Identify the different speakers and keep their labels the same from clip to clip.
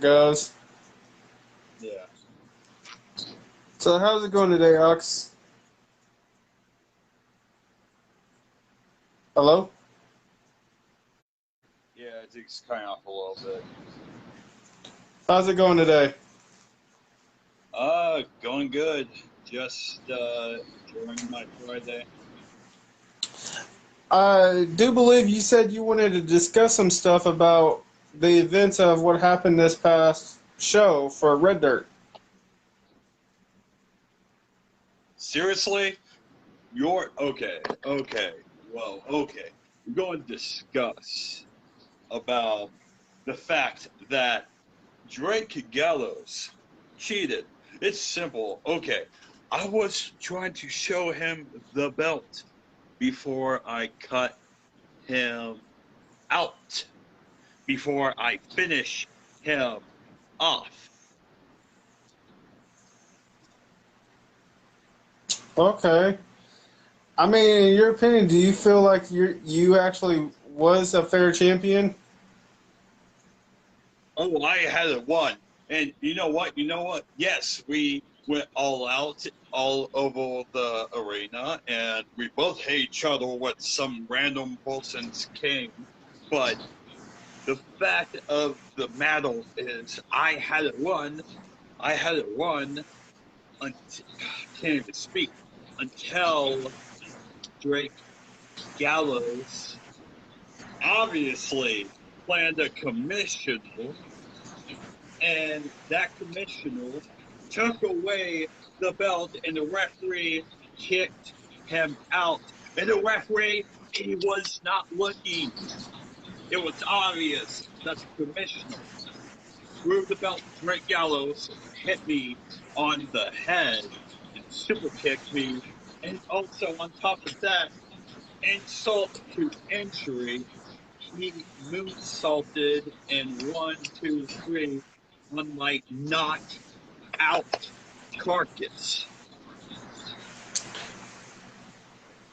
Speaker 1: it goes.
Speaker 2: Yeah.
Speaker 1: So how's it going today, Ox? Hello?
Speaker 2: Yeah, it's kind of off a little bit.
Speaker 1: How's it going today?
Speaker 2: Going good. Just enjoying my Friday.
Speaker 1: I do believe you said you wanted to discuss some stuff about the events of what happened this past show for Red Dirt.
Speaker 2: Seriously? You're okay. Okay. Well, okay. We're going to discuss about the fact that Drake Gallows cheated. It's simple. Okay. I was trying to show him the belt before I cut him out, before I finish him off.
Speaker 1: Okay. I mean, in your opinion, do you feel like you actually was a fair champion?
Speaker 2: Oh, I had it won. And you know what? You know what? Yes, we went all out all over the arena, and we both hate each other when some random persons came. But the fact of the matter is, I had it won. I had it won until can't even speak until Drake Gallows obviously planned a commissioner, and that commissioner took away the belt, and the referee kicked him out. And the referee, he was not looking. It was obvious that the commissioner threw the belt to Drake Gallows, hit me on the head, and super kicked me. And also, on top of that, insult to injury, he moonsaulted in 1, 2, 3 on my knocked out carcass.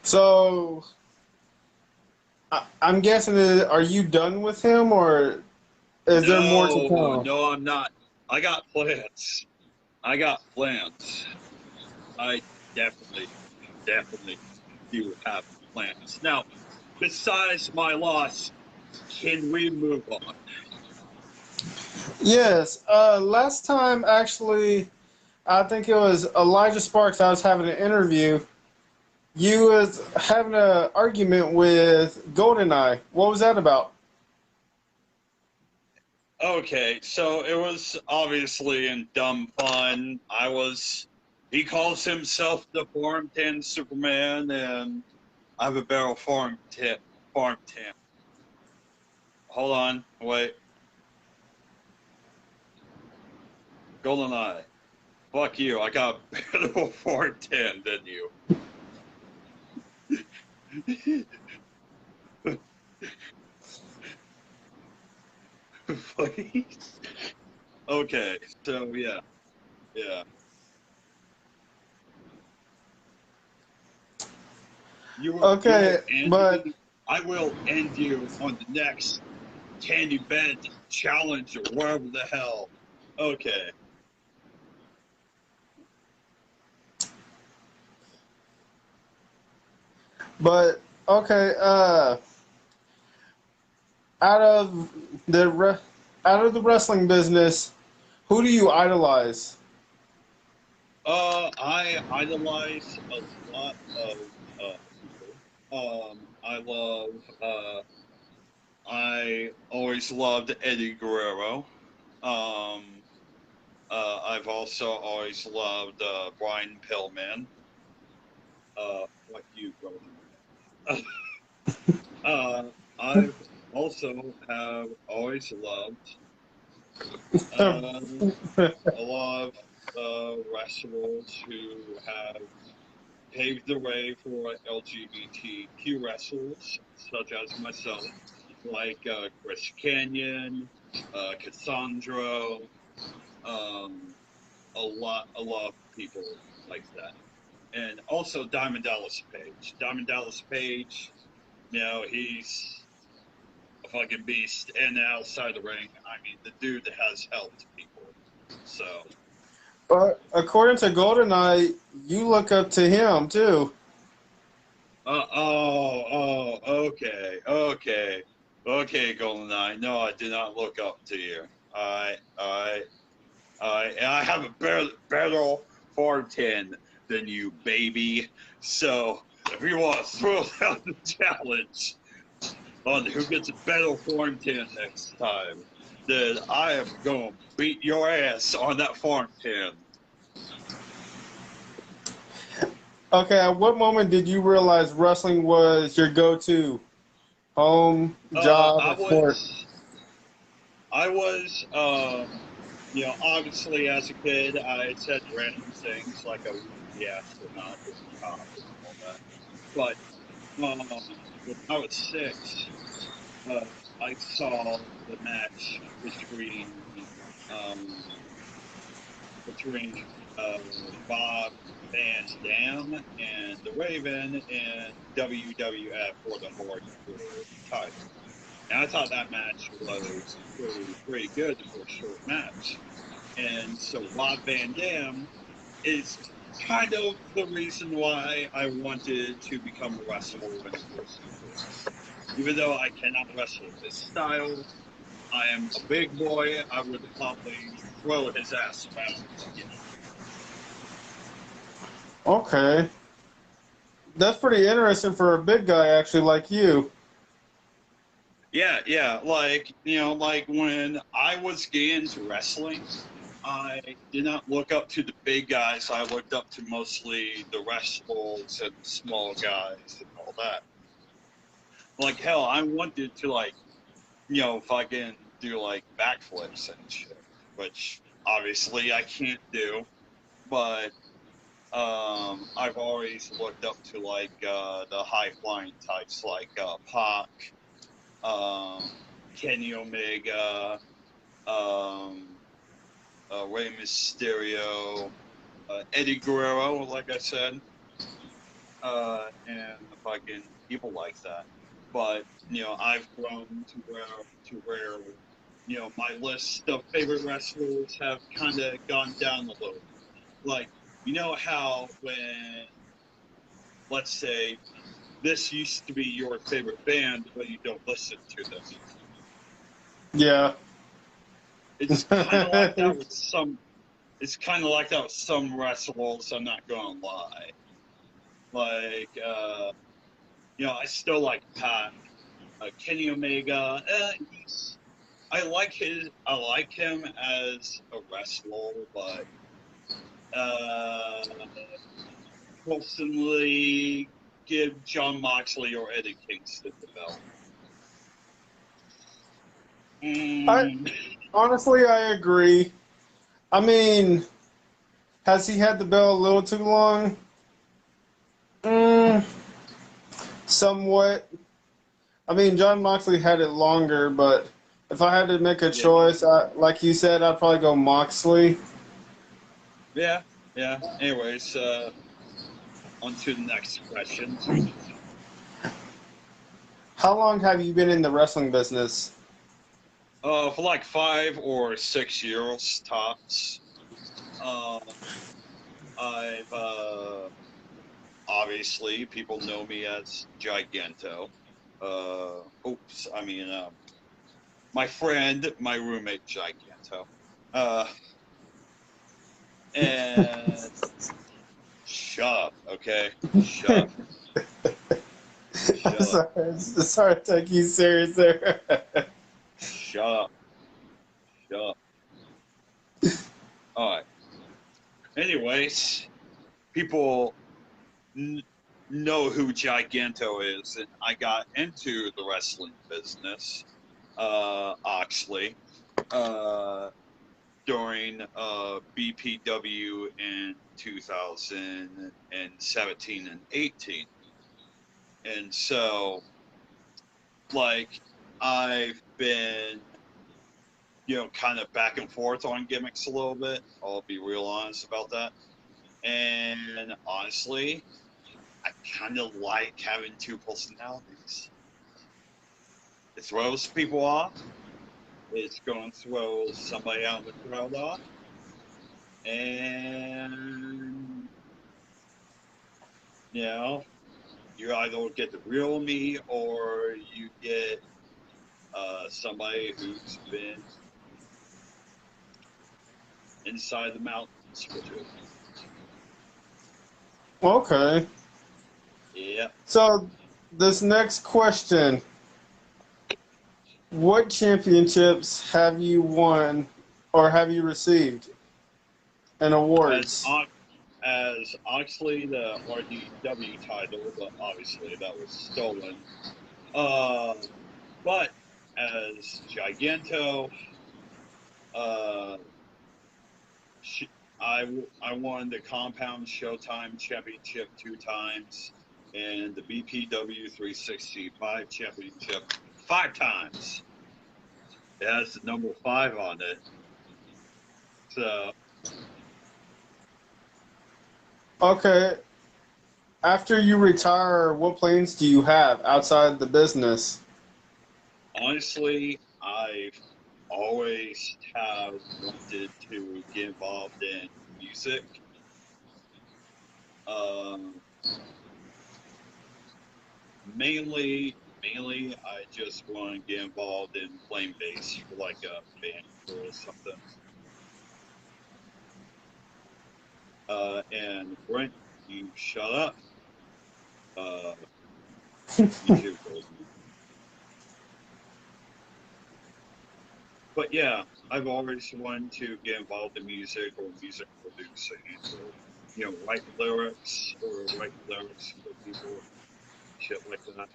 Speaker 1: So I'm guessing, are you done with him, or is there more to
Speaker 2: No,
Speaker 1: come?
Speaker 2: no, I'm not. I got plans. I got plans. I definitely, definitely do have plans. Now, besides my loss, can we move on?
Speaker 1: Yes. Last time, actually, I think it was Elijah Sparks. I was having an interview. You was having an argument with GoldenEye. What was that about?
Speaker 2: Okay, so it was obviously in dumb fun. He calls himself the Farm 10 Superman, and I have a barrel Farm 10. Hold on, wait. GoldenEye. Fuck you, I got a barrel Farm 10 than you. Please? Okay, so yeah, yeah. You will
Speaker 1: Okay,
Speaker 2: end
Speaker 1: but
Speaker 2: me. I will end you on the next Candy Bed Challenge or wherever the hell. Okay.
Speaker 1: but okay. Out of out of the wrestling business, who do you idolize?
Speaker 2: I idolize a lot of people. I always loved Eddie Guerrero. Um, I've also always loved Brian Pillman. What you, brother? uh, I've also have always loved um, a lot of wrestlers who have paved the way for LGBTQ wrestlers, such as myself, like Chris Canyon, Cassandra, um, a lot of people like that, and also Diamond Dallas Page. Diamond Dallas Page, you know, he's a fucking beast, and outside the ring, I mean, the dude has helped people. So,
Speaker 1: But according to GoldenEye, you look up to him too.
Speaker 2: okay, GoldenEye. No, I did not look up to you. And I have a better farm tin than you, baby. So, if you want to throw out the challenge on who gets a better farm tin next time, then I am going to beat your ass on that farm tin.
Speaker 1: Okay, at what moment did you realize wrestling was your go-to home, job,
Speaker 2: I
Speaker 1: or sport?
Speaker 2: was, obviously as a kid, I said random things like I would be the astronaut or the cop and all that. But when I was 6, uh, I saw the match um, between uh, Bob Van Dam and the Raven in WWF for the Hardcore title. And I thought that match was pretty good for a short match. And so Bob Van Dam is kind of the reason why I wanted to become a wrestler in the first place. Even though I cannot wrestle his style, I am a big boy. I would probably throw his ass around.
Speaker 1: Okay, that's pretty interesting for a big guy, actually, like you.
Speaker 2: Yeah. Like when I was getting into wrestling, I did not look up to the big guys. I looked up to mostly the wrestlers and the small guys and all that. Like hell, I wanted to fucking do like backflips and shit, which obviously I can't do. But I've always looked up to the high flying types like Pac, um, Kenny Omega, um, Rey Mysterio, Eddie Guerrero, like I said, and fucking people like that. But I've grown to where my list of favorite wrestlers have kind of gone down a little. Like how when, let's say, this used to be your favorite band, but you don't listen to them.
Speaker 1: Yeah.
Speaker 2: It's kind of like that with some. It's kind of like that with some wrestlers. I'm not gonna lie. Like, I still like Pat, Kenny Omega. I like him as a wrestler, but uh, personally, give John Moxley or Eddie Kingston the belt.
Speaker 1: I
Speaker 2: Mm,
Speaker 1: honestly, I agree. I mean, has he had the belt a little too long? Mm, somewhat. I mean, John Moxley had it longer, but if I had to make a
Speaker 2: yeah,
Speaker 1: choice, like you said, I'd probably go Moxley.
Speaker 2: yeah. Anyways, on to the next question.
Speaker 1: How long have you been in the wrestling business?
Speaker 2: For like 5 or 6 years tops. Um, I've obviously people know me as Giganto. My friend, my roommate Giganto. Uh, and shut up, okay? Shut up. Shut up.
Speaker 1: Sorry to take you serious there.
Speaker 2: Shut up. Shut up. All right. Anyways, people know who Giganto is, and I got into the wrestling business, Oxley, uh, during BPW in 2017 and 18. And so, like, I've been, kind of back and forth on gimmicks a little bit. I'll be real honest about that. And honestly, I kind of like having two personalities. It throws people off. It's going to throw somebody out in the crowd off. And, you know, you either get the real me or you get somebody who's been inside the mountains with you.
Speaker 1: Okay.
Speaker 2: Yep.
Speaker 1: So this next question, what championships have you won or have you received and awards?
Speaker 2: As Oxley, the RDW title, but obviously that was stolen. But as Giganto, uh, I won the Compound Showtime Championship 2 times and the BPW 365 Championship 5 times. It has the number 5 on it. So
Speaker 1: Okay. After you retire, what plans do you have outside the business?
Speaker 2: honestly, I've always have wanted to get involved in music. Um, mainly, I just want to get involved in playing bass for like a band or something. And Brent, you shut up. Uh, you too, Golden. But yeah, I've always wanted to get involved in music or music producing, or write lyrics for people, shit like that.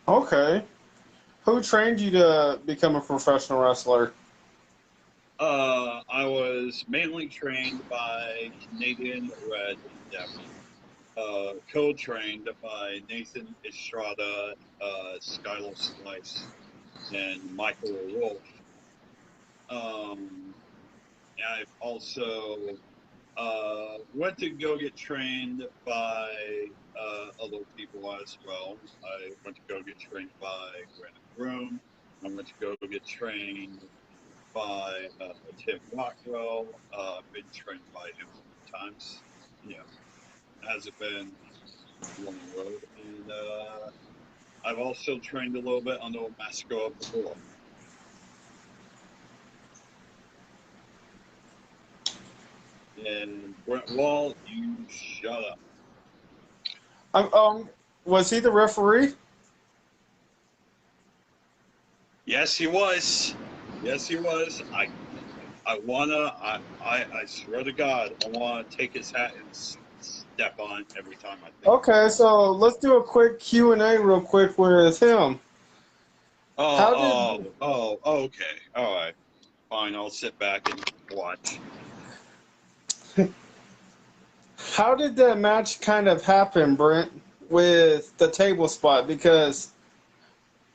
Speaker 1: Okay. Who trained you to become a professional wrestler?
Speaker 2: I was mainly trained by Canadian Red Devil, co-trained by Nathan Estrada, Skylar Slice, and Michael Wolf. Um, I've also went to go get trained by other people as well. I went to go get trained by Brandon Broom. I went to go get trained by Tim Rockwell. I've been trained by him a few times. You know, hasn't been a long road. And I've also trained a little bit under Masco before. And Brent Wall, you shut up.
Speaker 1: Um, um, was he the referee?
Speaker 2: Yes, he was. Yes, he was. I swear to God, I wanna take his hat and step on it every time I think of it.
Speaker 1: Okay, so let's do a quick Q&A real quick with him. How did
Speaker 2: Okay, all right, fine. I'll sit back and watch.
Speaker 1: how did that match kind of happen, Brent, with the table spot? Because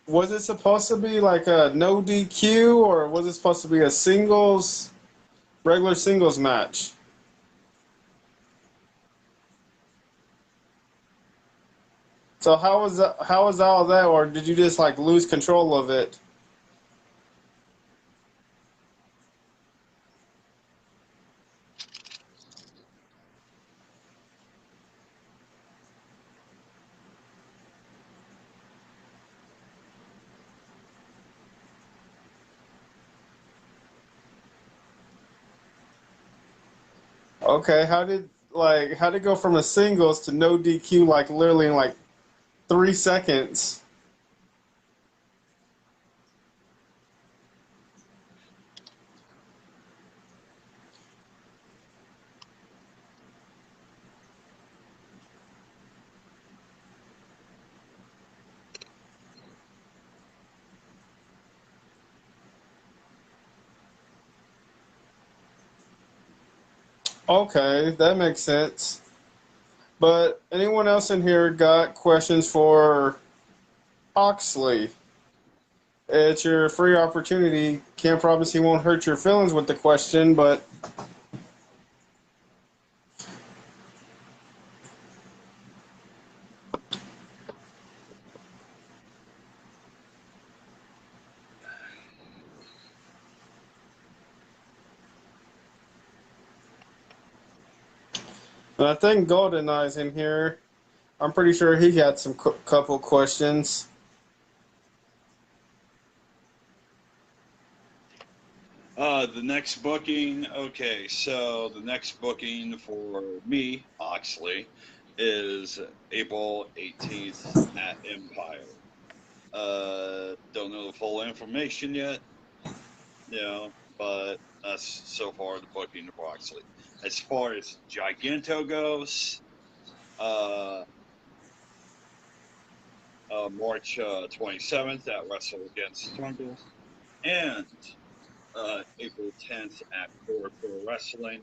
Speaker 1: was it supposed to be like a no DQ or was it supposed to be a regular singles match? So how was all that, or did you just like lose control of it? Okay, how did it go from a singles to no DQ like literally in like 3 seconds? Okay, that makes sense. But anyone else in here got questions for Oxley? It's your free opportunity. Can't promise he won't hurt your feelings with the question, but And I think GoldenEye's in here. I'm pretty sure he had some couple questions.
Speaker 2: The next booking. Okay, so the next booking for me, Oxley, is April 18th at Empire. Don't know the full information yet, but that's so far the booking for Oxley. As far as Giganto goes, uh, March 27th at Wrestle Against Struggle, and April 10th at Core Pro Wrestling.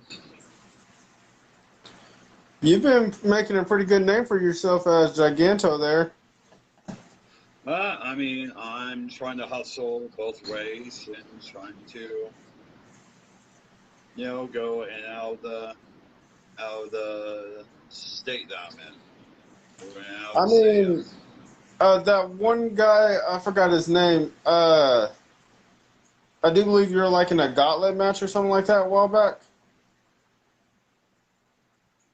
Speaker 1: You've been making a pretty good name for yourself as Giganto there.
Speaker 2: I mean, I'm trying to hustle both ways and trying to, go in out of the state that I'm in, or out of
Speaker 1: I
Speaker 2: the city.
Speaker 1: mean, that one guy, I forgot his name. I do believe you were like in a gauntlet match or something like that a while back.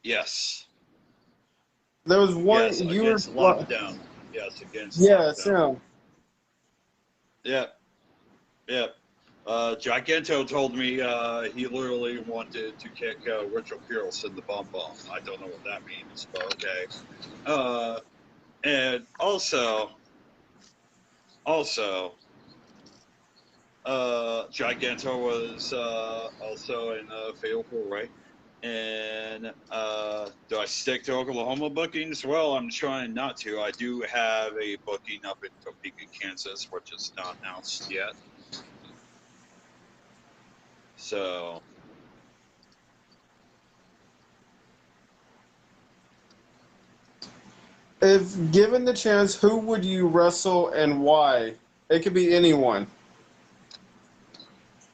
Speaker 2: Yes.
Speaker 1: There was one
Speaker 2: Yes,
Speaker 1: you were.
Speaker 2: against Lockdown. Yes, against
Speaker 1: Yes,
Speaker 2: Lockdown.
Speaker 1: him.
Speaker 2: Yep. Yep. Giganto told me he literally wanted to kick Richard Pierce in the bum bum. I don't know what that means, but okay. And also, Giganto was also in Fatal 4-Way. And do I stick to Oklahoma bookings? Well, I'm trying not to. I do have a booking up in Topeka, Kansas, which is not announced yet. So,
Speaker 1: If given the chance, who would you wrestle and why? It could be anyone.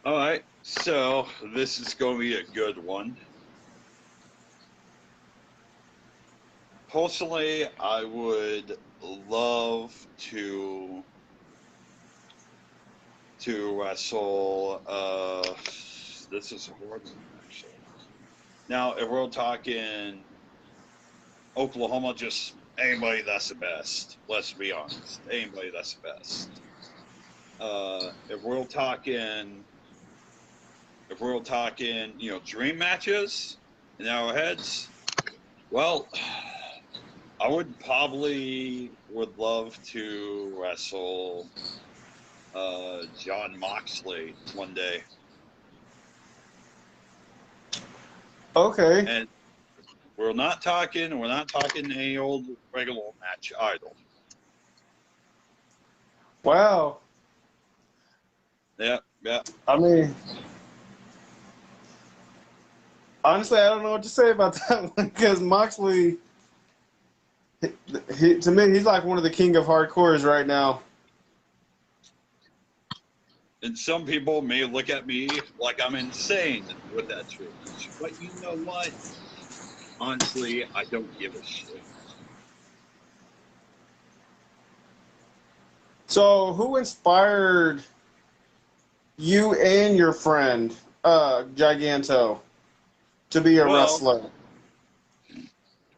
Speaker 2: all right. So this is going to be a good one. Personally, I would love to wrestle. This is a hard one, actually. Now, if we're talking Oklahoma, just anybody that's the best. Let's be honest, anybody that's the best. If we're talking, dream matches in our heads, well, I would love to wrestle John Moxley one day.
Speaker 1: Okay.
Speaker 2: And we're not talking any old regular match idol.
Speaker 1: Wow.
Speaker 2: Yeah.
Speaker 1: I mean, honestly, I don't know what to say about that one because Moxley, to me, he's like one of the king of hardcores right now.
Speaker 2: And some people may look at me like I'm insane with that change. But you know what? Honestly, I don't give a shit.
Speaker 1: So, who inspired you and your friend, Giganto, to be a wrestler?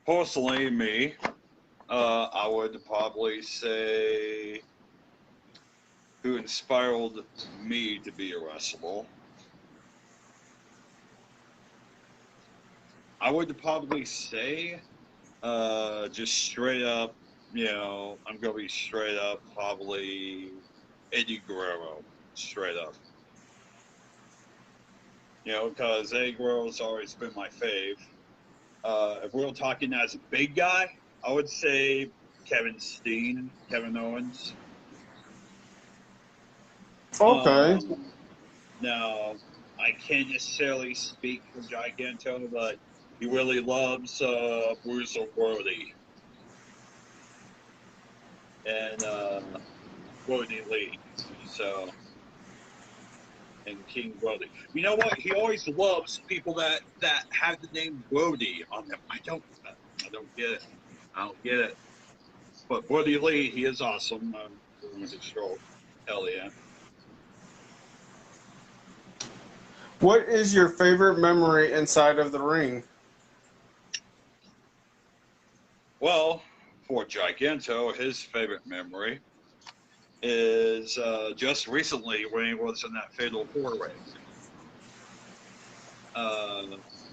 Speaker 2: Personally, me, I would probably say who inspired me to be a wrestler. I would probably say, just straight up, I'm going to be straight up, probably Eddie Guerrero, straight up. Because Eddie Guerrero's always been my fave. If we're talking as a big guy, I would say Kevin Owens.
Speaker 1: Okay.
Speaker 2: Now, I can't necessarily speak for Giganto, but he really loves Bruce O'Brody and Brody Lee. So, and King Brody. You know what? He always loves people that have the name Brody on them. I don't get it. I don't get it. But Brody Lee, he is awesome. I'm his stroke. Hell yeah.
Speaker 1: What is your favorite memory inside of the ring?
Speaker 2: Well, for Giganto, his favorite memory is just recently when he was in that fatal four-way.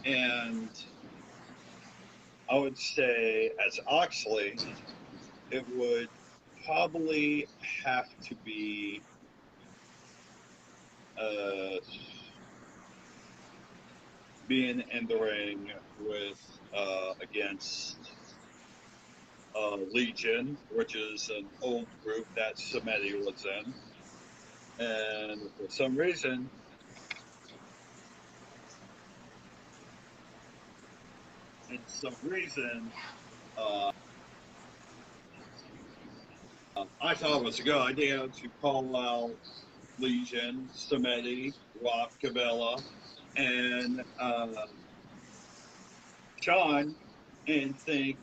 Speaker 2: And I would say, as Oxley, it would probably have to be being in the ring with against Legion, which is an old group that Samedi was in, and for some reason, uh, I thought it was a good idea to call out Legion, Samedi, Rob Cabela, and Sean, and think,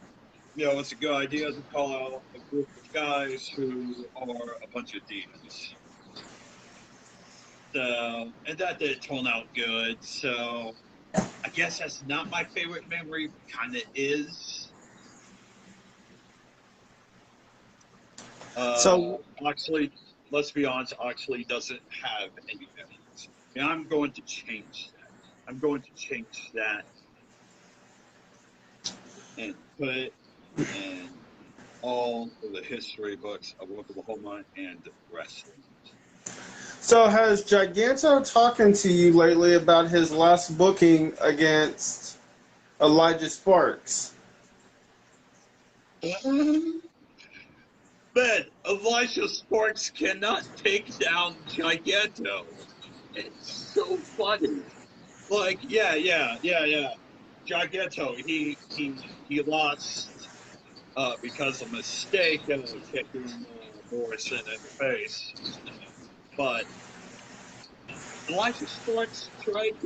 Speaker 2: it's a good idea to call out a group of guys who are a bunch of demons. So, and that did turn out good. So, I guess that's not my favorite memory. Kind of is.
Speaker 1: So,
Speaker 2: Oxley, let's be honest, Oxley doesn't have any memories. And I'm going to change that. I'm going to change that and put it in all of the history books of Oklahoma and wrestling.
Speaker 1: so has Giganto talking to you lately about his last booking against Elijah Sparks?
Speaker 2: Man, Elijah Sparks cannot take down Giganto. It's so funny. Like, yeah. Giganto, he lost because of a mistake and kicking Morrison in the face. But Elijah Sparks tried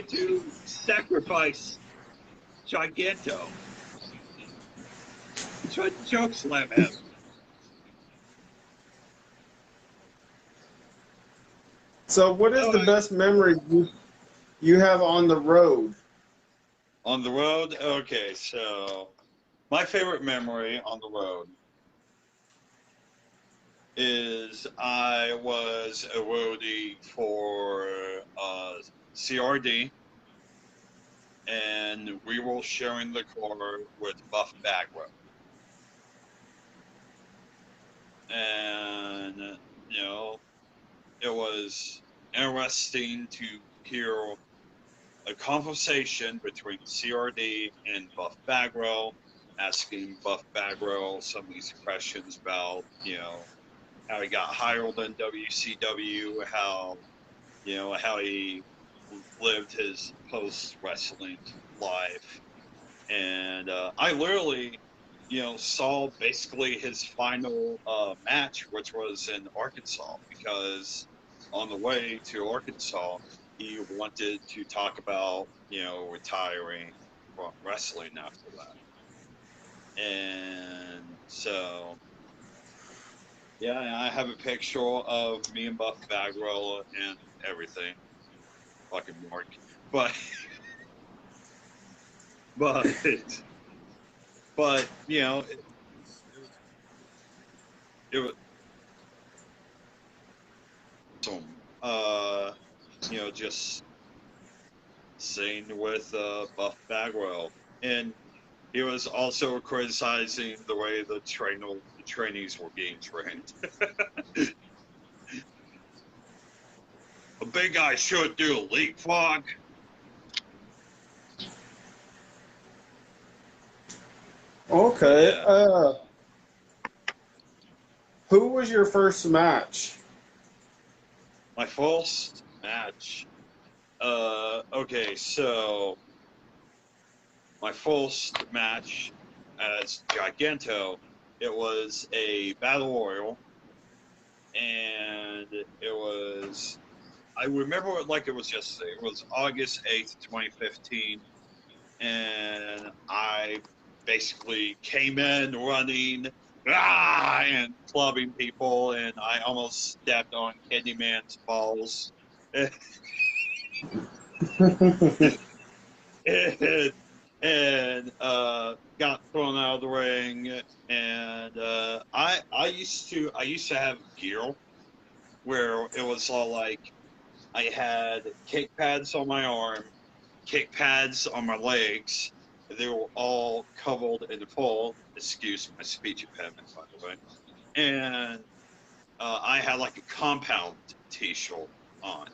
Speaker 2: to sacrifice Giganto. He tried to choke slam him.
Speaker 1: So, what is the best memory you have on the road?
Speaker 2: On the road? Okay, so my favorite memory on the road is I was a roadie for CRD, and we were sharing the car with Buff Bagwell. And, it was interesting to hear a conversation between CRD and Buff Bagwell, asking Buff Bagwell some of these questions about, how he got hired in WCW, how he lived his post wrestling life, and I literally, saw basically his final match, which was in Arkansas, because on the way to Arkansas, he wanted to talk about, retiring from wrestling after that. And so, yeah, I have a picture of me and Buff Bagwell and everything. Fucking Mark. But, but, but, it was awesome. Just sing with Buff Bagwell. And he was also criticizing the way the trainees were being trained. A big guy should do a leapfrog.
Speaker 1: Okay.
Speaker 2: Yeah.
Speaker 1: Who was your first match?
Speaker 2: My first match. Okay, so my first match as Giganto, it was a battle royal, and I remember it like it was yesterday. It was August 8th, 2015, and I basically came in running and clubbing people, and I almost stepped on Candyman's balls. and, and got thrown out of the ring. And I used to have gear where it was all like I had kick pads on my arm, kick pads on my legs. They were all covered in full. Excuse my speech impediment, by the way. And I had like a compound T-shirt on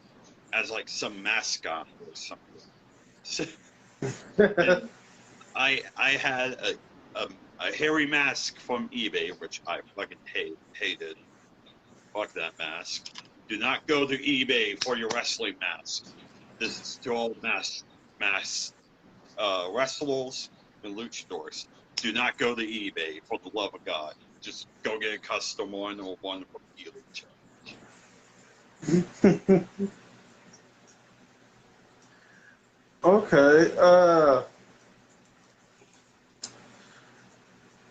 Speaker 2: as like some mascot or something. So, and I had a hairy mask from eBay, which I fucking hated. Fuck that mask. Do not go to eBay for your wrestling mask. This is to all wrestlers and luchadors. Do not go to eBay for the love of God. Just go get a custom one or one from Elite.
Speaker 1: Okay.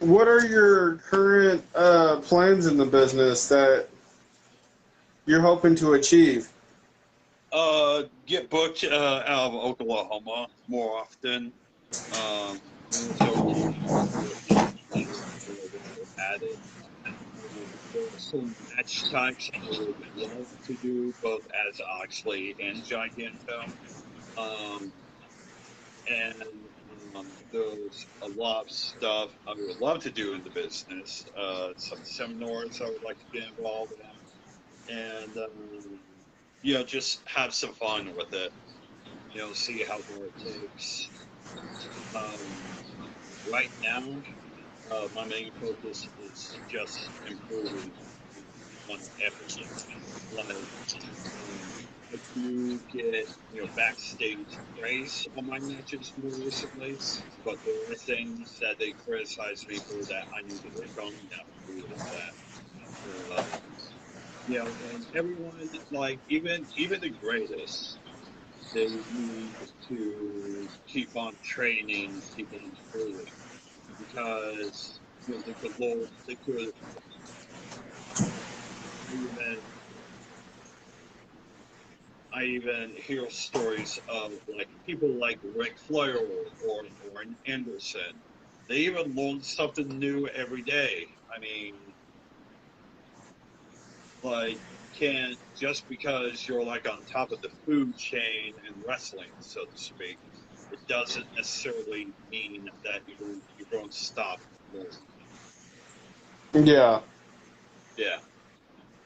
Speaker 1: What are your current plans in the business that you're hoping to achieve?
Speaker 2: Get booked out of Oklahoma more often. So added. There are some match types I would love to do, both as Oxley and Giganto. Um, and there's a lot of stuff I would love to do in the business. Some seminars I would like to get involved in, and just have some fun with it. See how far it takes. Right now, my main focus is just improving on everything. Like, I do get backstage praise on my matches more recently, but there are things that they criticize me for that I need to work on. That agree with that. And everyone, like even the greatest, they need to keep on training, keep on improving, because they could even I even hear stories of like people like Ric Flair or Anderson. They even learn something new every day. I mean, like can't just because you're like on top of the food chain in wrestling, so to speak, it doesn't necessarily mean that you're going to stop learning.
Speaker 1: Yeah.
Speaker 2: Yeah,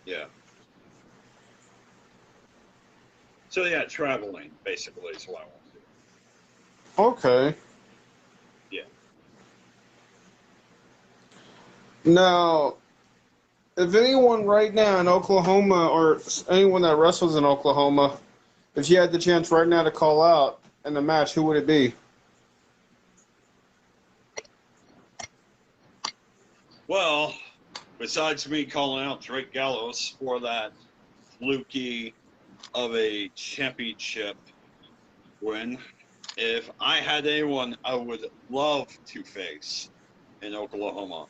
Speaker 2: yeah. So yeah, traveling basically is what I want to do.
Speaker 1: Okay.
Speaker 2: Yeah.
Speaker 1: Now, if anyone right now in Oklahoma or anyone that wrestles in Oklahoma, if you had the chance right now to call out in the match, who would it be?
Speaker 2: Well, besides me calling out Drake Gallows for that fluky of a championship win, if I had anyone I would love to face in Oklahoma.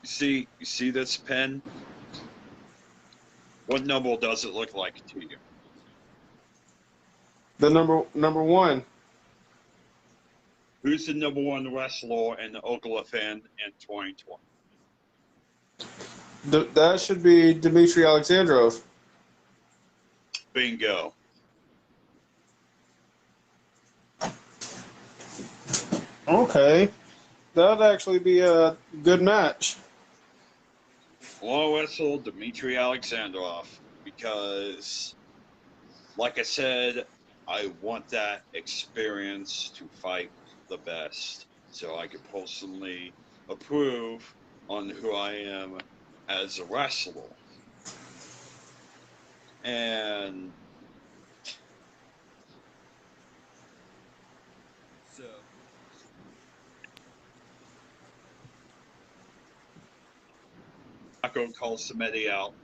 Speaker 2: You see this pen? What number does it look like to you?
Speaker 1: The number one.
Speaker 2: Who's the number one wrestler in the Oklahoma fan in 2020?
Speaker 1: That should be Dmitry Alexandrov.
Speaker 2: Bingo.
Speaker 1: Okay. That would actually be a good match.
Speaker 2: Well, wrestle Dmitry Alexandrov because, like I said, I want that experience to fight the best so I can personally approve on who I am as a wrestler. And so I'm not going to call Samedi out.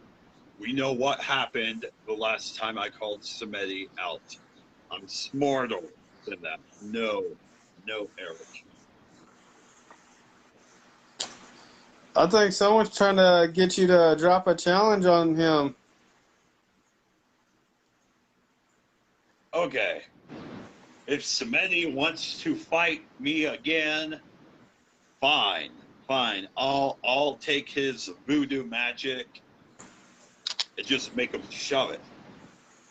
Speaker 2: We know what happened the last time I called Samedi out. I'm smarter than that. No, Eric.
Speaker 1: I think someone's trying to get you to drop a challenge on him.
Speaker 2: Okay. If Cementi wants to fight me again, fine. I'll take his voodoo magic and just make him shove it.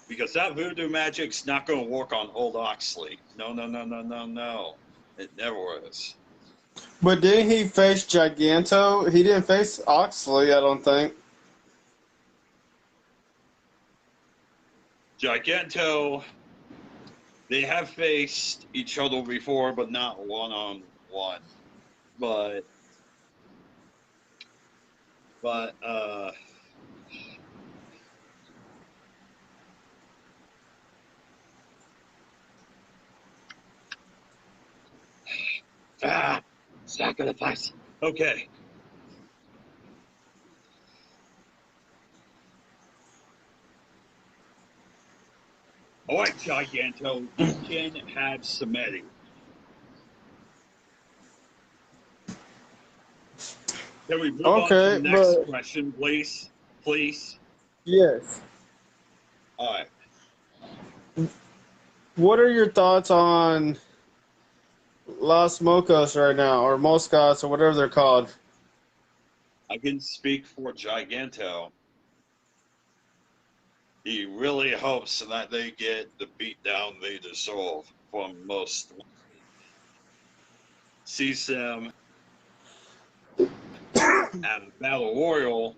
Speaker 2: Because that voodoo magic's not going to work on old Oxley. No. It never is.
Speaker 1: But didn't he face Giganto? He didn't face Oxley, I don't think.
Speaker 2: Giganto, they have faced each other before, but not one-on-one. But sacrifice. Okay. All right, Giganto, you can have Cementi. Can we move on to
Speaker 1: Okay,
Speaker 2: the next
Speaker 1: but
Speaker 2: question, please? Please.
Speaker 1: yes.
Speaker 2: All right.
Speaker 1: What are your thoughts on Los Mocos right now, or Moscas, or whatever they're called?
Speaker 2: I can speak for Giganto. He really hopes that they get the beatdown they deserve from most. Sees them at Battle Royal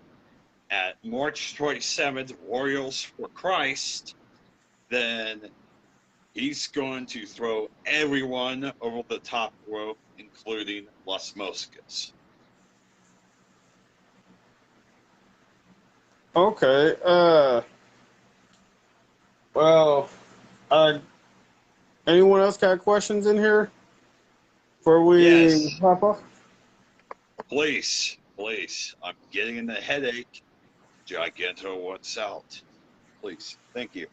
Speaker 2: at March 27th, Royals for Christ, then he's going to throw everyone over the top rope, including Las Moscas.
Speaker 1: Okay. Well, uh, anyone else got questions in here before we
Speaker 2: Yes,
Speaker 1: hop off?
Speaker 2: please. I'm getting a headache. Giganto wants out. Please. Thank you.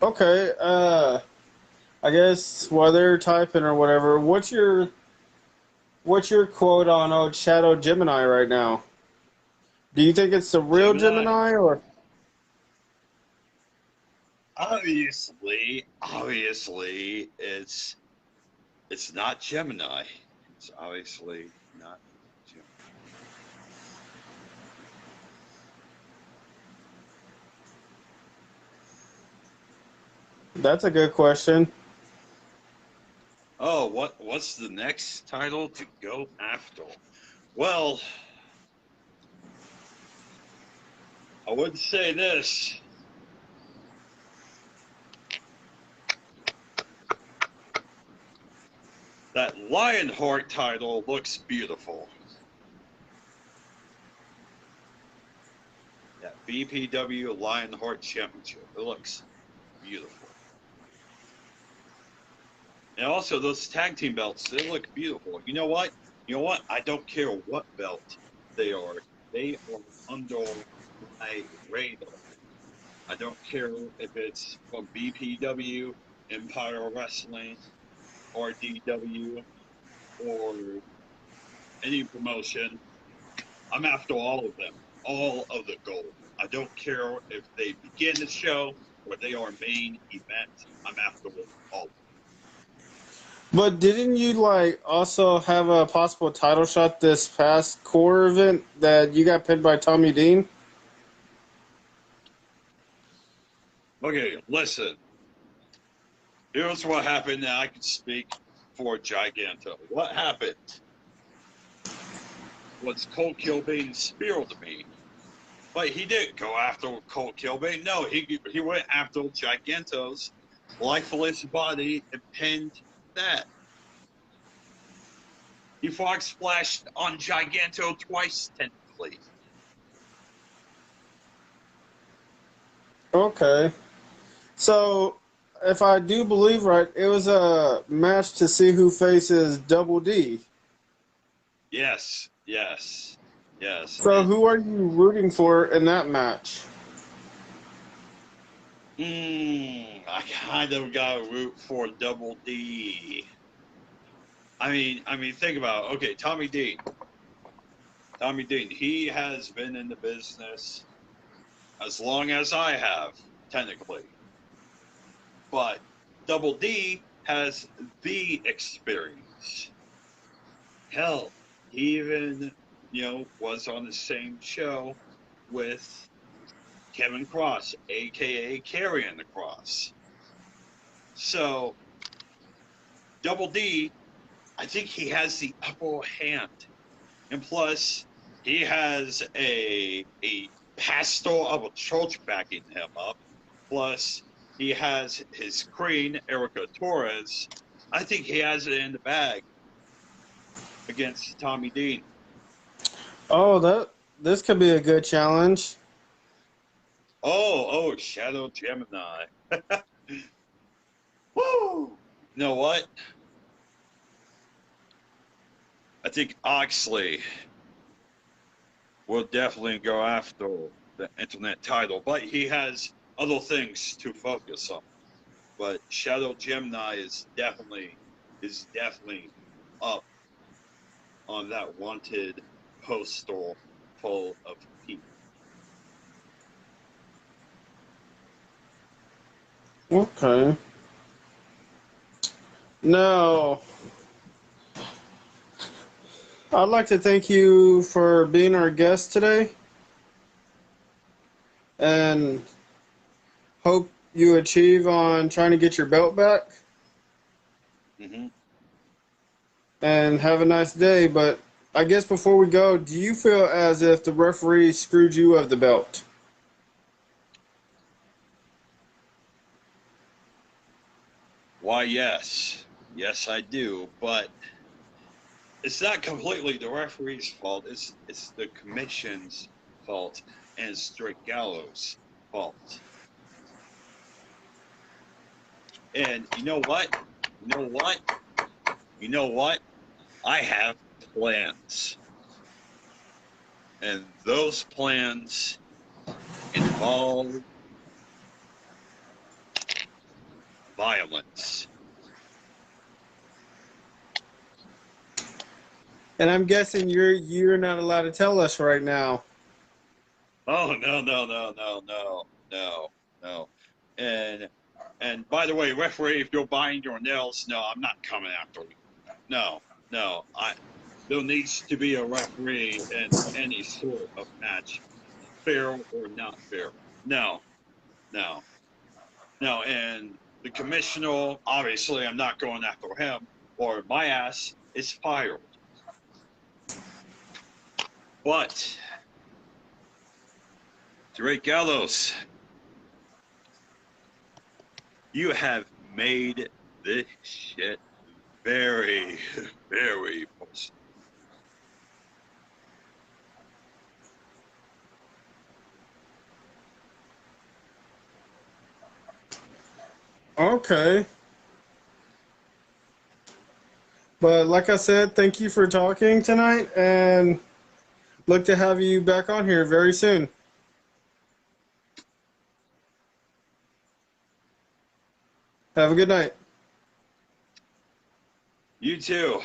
Speaker 1: Okay. I guess while they're typing or whatever, what's your quote on old Shadow Gemini right now? Do you think it's the real
Speaker 2: Gemini,
Speaker 1: Gemini or?
Speaker 2: obviously, it's not Gemini. It's obviously not Gemini.
Speaker 1: That's a good question.
Speaker 2: Oh, what's the next title to go after? Well, I would say this. That Lionheart title looks beautiful. That BPW Lionheart Championship. It looks beautiful. And also those tag team belts, they look beautiful. You know what? I don't care what belt they are. They are under my radar. I don't care if it's from BPW, Empire Wrestling, RDW, or any promotion. I'm after all of them, all of the gold. I don't care if they begin the show or they are main event. I'm after all.
Speaker 1: But didn't you also have a possible title shot this past core event that you got pinned by Tommy Dean?
Speaker 2: Okay, listen. Here's what happened. Now I can speak for Giganto. What happened was Cole Kilbane speared me. But he didn't go after Cole Kilbane. No, he went after Giganto's lifeless body and pinned that. He frog splashed on Giganto twice, technically.
Speaker 1: Okay. So, if I do believe right, it was a match to see who faces Double D.
Speaker 2: Yes.
Speaker 1: So, who are you rooting for in that match?
Speaker 2: I kind of got to root for Double D. think about it. Okay, Tommy Dean. Tommy Dean, he has been in the business as long as I have, technically. But Double D has the experience. Hell, he even, was on the same show with Kevin Cross, aka Karrion the Cross. So, Double D, I think he has the upper hand. And plus, he has a pastor of a church backing him up. Plus, he has his queen, Erica Torres. I think he has it in the bag against Tommy Dean.
Speaker 1: Oh, this could be a good challenge.
Speaker 2: Oh, Shadow Gemini. Woo! You know what? I think Oxley will definitely go after the internet title, but he has other things to focus on. But Shadow Gemini is definitely up on that wanted poster full of people.
Speaker 1: Okay. Now, I'd like to thank you for being our guest today, and hope you achieve on trying to get your belt back.
Speaker 2: Mm-hmm.
Speaker 1: And have a nice day. But I guess before we go, do you feel as if the referee screwed you of the belt?
Speaker 2: Why, yes. Yes, I do. But it's not completely the referee's fault. It's the commission's fault and Straight Gallows' fault. And you know what? I have plans. And those plans involve violence.
Speaker 1: And I'm guessing you're not allowed to tell us right now.
Speaker 2: Oh, no. And by the way, referee, if you're buying your nails, no, I'm not coming after you. No. There needs to be a referee in any sort of match, fair or not fair. No. And the commissioner, obviously, I'm not going after him, or my ass is fired. But, Drake Gallows, you have made this shit very, very personal.
Speaker 1: Okay. But like I said, thank you for talking tonight, and look to have you back on here very soon. Have a good night.
Speaker 2: You too.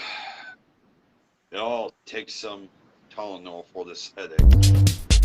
Speaker 2: Y'all take some Tylenol for this headache.